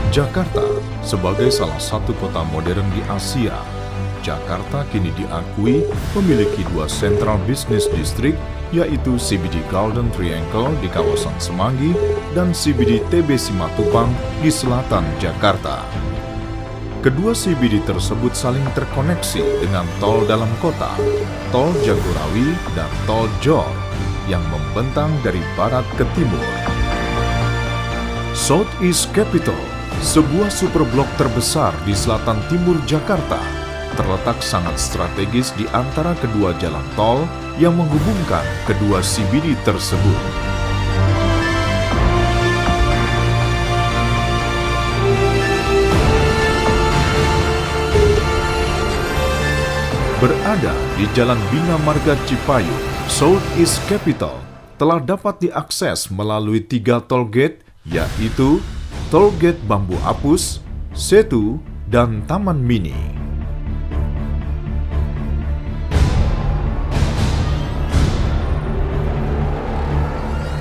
Jakarta sebagai salah satu kota modern di Asia, Jakarta kini diakui memiliki dua Central Business District, yaitu CBD Golden Triangle di kawasan Semanggi dan CBD TB Simatupang di selatan Jakarta. Kedua CBD tersebut saling terkoneksi dengan tol dalam kota, tol Jagorawi dan tol Jor yang membentang dari barat ke timur. Southeast Capital, sebuah superblok terbesar di selatan timur Jakarta, terletak sangat strategis di antara kedua jalan tol yang menghubungkan kedua CBD tersebut. Berada di Jalan Bina Marga Cipayung, Southeast Capital telah dapat diakses melalui 3 toll gate, yaitu Tol Gate Bambu Apus, Setu, dan Taman Mini.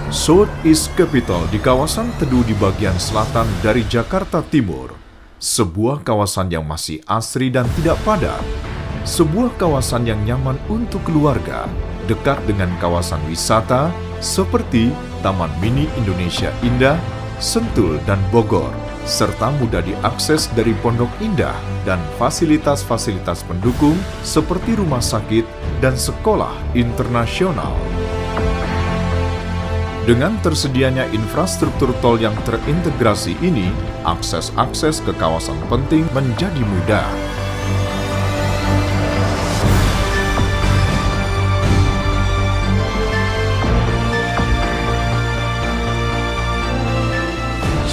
Southeast Capital di kawasan Teduh di bagian selatan dari Jakarta Timur, sebuah kawasan yang masih asri dan tidak padat, sebuah kawasan yang nyaman untuk keluarga, dekat dengan kawasan wisata seperti Taman Mini Indonesia Indah, Sentul, dan Bogor, serta mudah diakses dari Pondok Indah dan fasilitas-fasilitas pendukung seperti rumah sakit dan sekolah internasional. Dengan tersedianya infrastruktur tol yang terintegrasi ini, akses-akses ke kawasan penting menjadi mudah.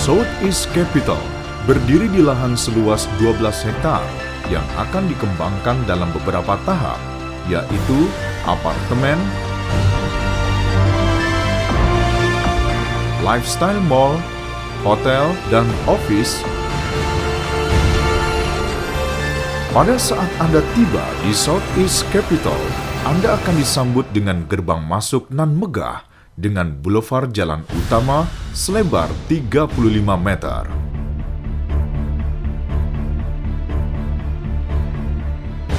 Southeast Capital berdiri di lahan seluas 12 hektar yang akan dikembangkan dalam beberapa tahap, yaitu apartemen, lifestyle mall, hotel, dan office. Pada saat Anda tiba di Southeast Capital, Anda akan disambut dengan gerbang masuk nan megah dengan boulevard jalan utama selebar 35 meter.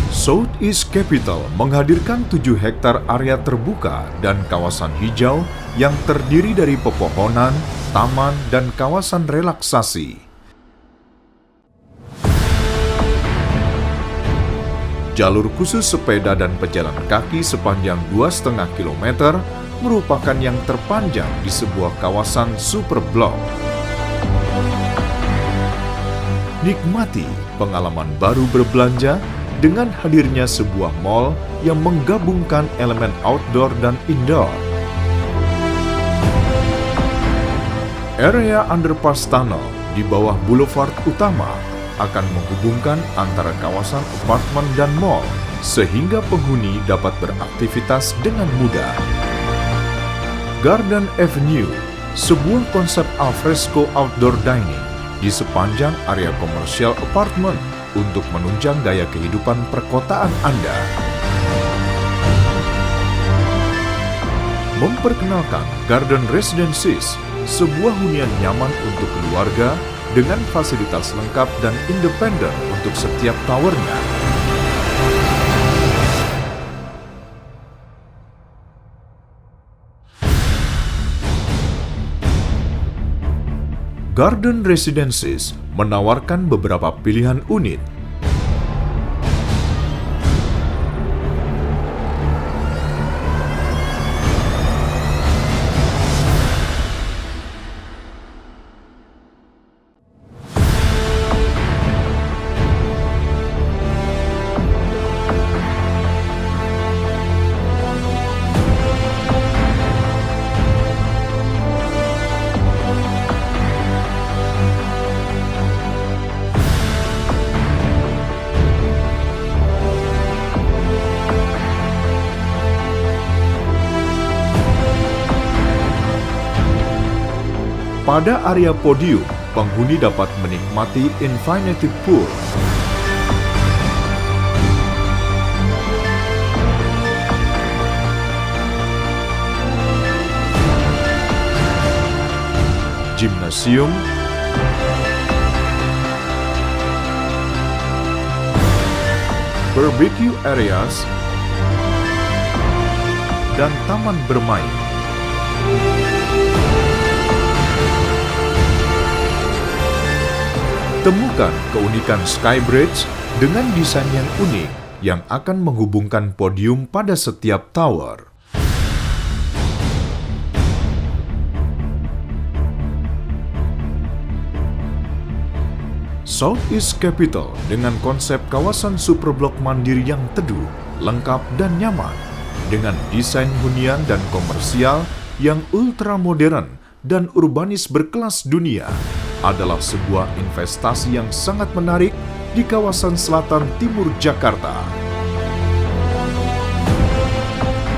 Southeast Capital menghadirkan 7 hektar area terbuka dan kawasan hijau yang terdiri dari pepohonan, taman, dan kawasan relaksasi. Jalur khusus sepeda dan pejalan kaki sepanjang 2,5 km merupakan yang terpanjang di sebuah kawasan superblok. Nikmati pengalaman baru berbelanja dengan hadirnya sebuah mall yang menggabungkan elemen outdoor dan indoor. Area underpass tunnel di bawah boulevard utama akan menghubungkan antara kawasan apartemen dan mall, sehingga penghuni dapat beraktivitas dengan mudah. Garden Avenue, sebuah konsep alfresco outdoor dining di sepanjang area komersial apartemen untuk menunjang gaya kehidupan perkotaan Anda. Memperkenalkan Garden Residences, sebuah hunian nyaman untuk keluarga dengan fasilitas lengkap dan independen untuk setiap towernya. Garden Residences menawarkan beberapa pilihan unit. Pada area podium, penghuni dapat menikmati infinity pool, gimnasium, barbecue areas, dan taman bermain. Temukan keunikan Skybridge dengan desain yang unik yang akan menghubungkan podium pada setiap tower. Southeast Capital dengan konsep kawasan superblok mandiri yang teduh, lengkap dan nyaman, dengan desain hunian dan komersial yang ultra modern dan urbanis berkelas dunia, adalah sebuah investasi yang sangat menarik di kawasan selatan timur Jakarta.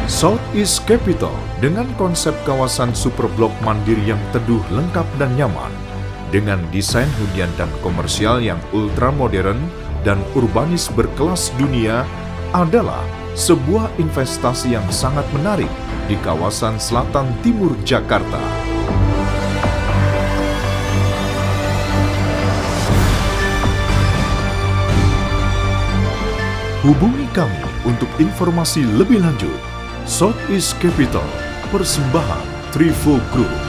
Southeast Capital dengan konsep kawasan superblok mandiri yang teduh, lengkap dan nyaman, dengan desain hunian dan komersial yang ultra modern dan urbanis berkelas dunia, adalah sebuah investasi yang sangat menarik di kawasan selatan timur Jakarta. Hubungi kami untuk informasi lebih lanjut. Southeast Capital, persembahan Trivo Group.